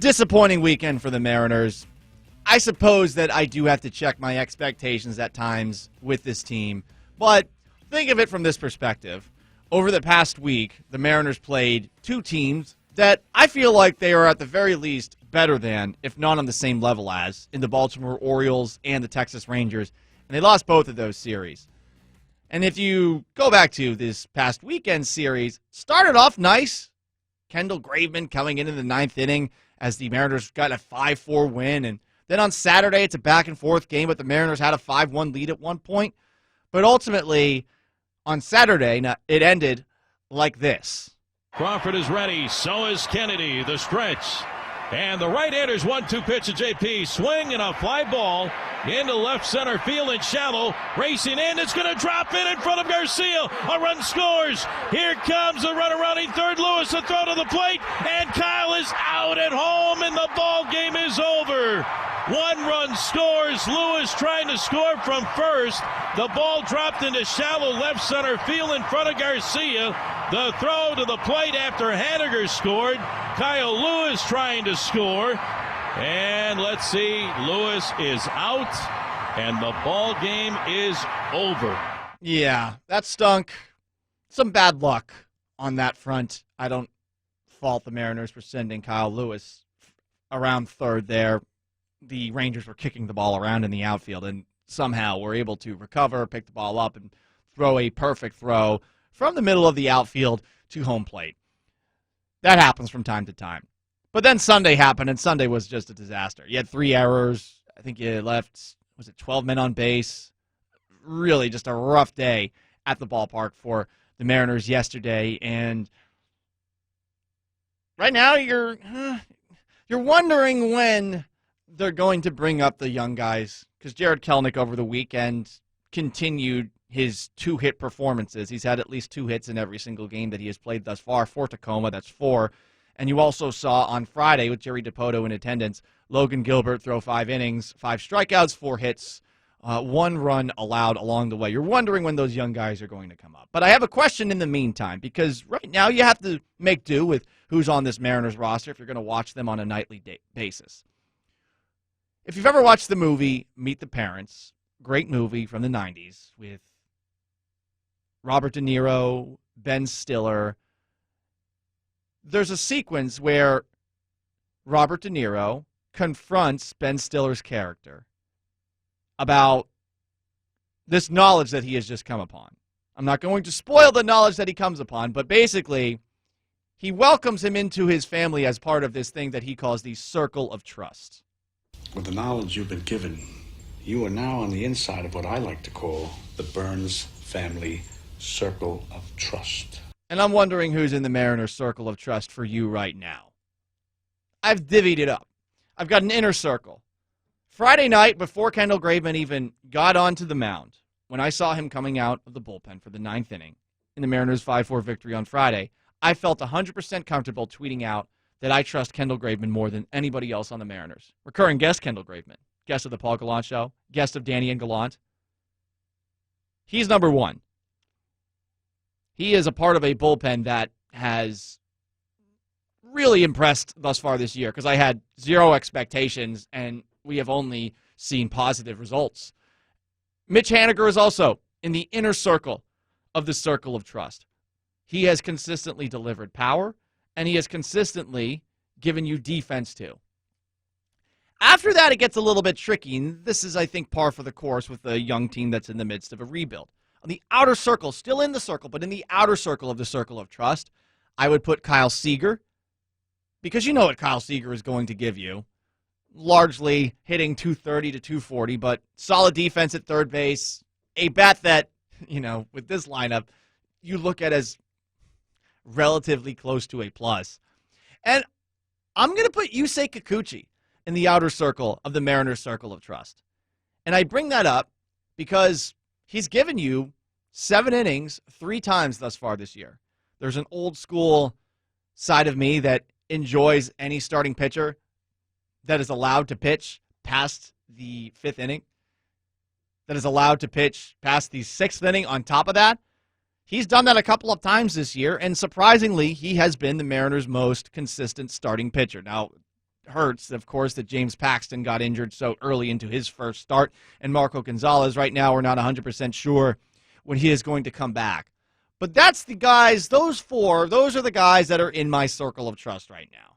Disappointing weekend for the Mariners. I suppose that I do have to check my expectations at times with this team, but think of it from this perspective. Over the past week, the Mariners played two teams that I feel like they are at the very least better than, if not on the same level as, in the Baltimore Orioles and the Texas Rangers, and they lost both of those series. And if you go back to this past weekend series, started off nice. Kendall, Graveman coming into the ninth inning as the Mariners got a 5-4 win. And then on Saturday, it's a back-and-forth game, but the Mariners had a 5-1 lead at one point. But ultimately, on Saturday, it ended like this. Crawford is ready. So is Kennedy. The stretch. And the right-hander's 1-2 pitch to JP. Swing and a fly ball into left center field and shallow. Racing in. It's going to drop in front of Garcia. A run scores. Here comes the runner running third. Lewis, a throw to the plate. And Kyle is out at home, and the ball game is over. One run scores. Lewis trying to score from first. The ball dropped into shallow left center field in front of Garcia. The throw to the plate after Haniger scored. Kyle Lewis trying to score. And let's see, Lewis is out, and the ball game is over. Yeah, that stunk. Some bad luck on that front. I don't fault the Mariners for sending Kyle Lewis around third there. The Rangers were kicking the ball around in the outfield and somehow were able to recover, pick the ball up, and throw a perfect throw from the middle of the outfield to home plate. That happens from time to time. But then Sunday happened, and Sunday was just a disaster. You had 3 errors. I think you left, 12 men on base? Really just a rough day at the ballpark for the Mariners yesterday. And right now you're wondering when they're going to bring up the young guys, because Jared Kelenic over the weekend continued his 2-hit performances. He's had at least 2 hits in every single game that he has played thus far for Tacoma. That's 4. And you also saw on Friday with Jerry Dipoto in attendance, Logan Gilbert throw 5 innings, 5 strikeouts, 4 hits, 1 run allowed along the way. You're wondering when those young guys are going to come up. But I have a question in the meantime, because right now you have to make do with who's on this Mariners roster if you're going to watch them on a nightly basis. If you've ever watched the movie Meet the Parents, great movie from the 90s with Robert Deniro, Ben Stiller, there's a sequence where Robert De Niro confronts Ben Stiller's character about this knowledge that he has just come upon. I'm not going to spoil the knowledge that he comes upon, but basically, he welcomes him into his family as part of this thing that he calls the circle of trust. With the knowledge you've been given, you are now on the inside of what I like to call the Byrnes family circle of trust. And I'm wondering who's in the Mariners circle of trust for you right now. I've divvied it up. I've got an inner circle. Friday night, before Kendall Graveman even got onto the mound, when I saw him coming out of the bullpen for the 9th inning in the Mariners' 5-4 victory on Friday, I felt 100% comfortable tweeting out that I trust Kendall Graveman more than anybody else on the Mariners. Recurring guest Kendall Graveman, guest of the Paul Gallant Show, guest of Danny and Gallant. He's number 1. He is a part of a bullpen that has really impressed thus far this year, because I had 0 expectations, and we have only seen positive results. Mitch Haniger is also in the inner circle of the circle of trust. He has consistently delivered power, and he has consistently given you defense too. After that, it gets a little bit tricky, and this is, I think, par for the course with a young team that's in the midst of a rebuild. On the outer circle, still in the circle, but in the outer circle of the circle of trust, I would put Kyle Seager, because you know what Kyle Seager is going to give you. Largely hitting 230 to 240, but solid defense at third base. A bat that, with this lineup, you look at as relatively close to a plus. And I'm going to put Yusei Kikuchi in the outer circle of the Mariners circle of trust. And I bring that up because he's given you 7 innings 3 times thus far this year. There's an old school side of me that enjoys any starting pitcher that is allowed to pitch past the 5th inning, that is allowed to pitch past the 6th inning on top of that. He's done that a couple of times this year, and surprisingly, he has been the Mariners' most consistent starting pitcher. Now, hurts, of course, that James Paxton got injured so early into his first start. And Marco Gonzalez, right now, we're not 100% sure when he is going to come back. But that's the guys, those four, those are the guys that are in my circle of trust right now.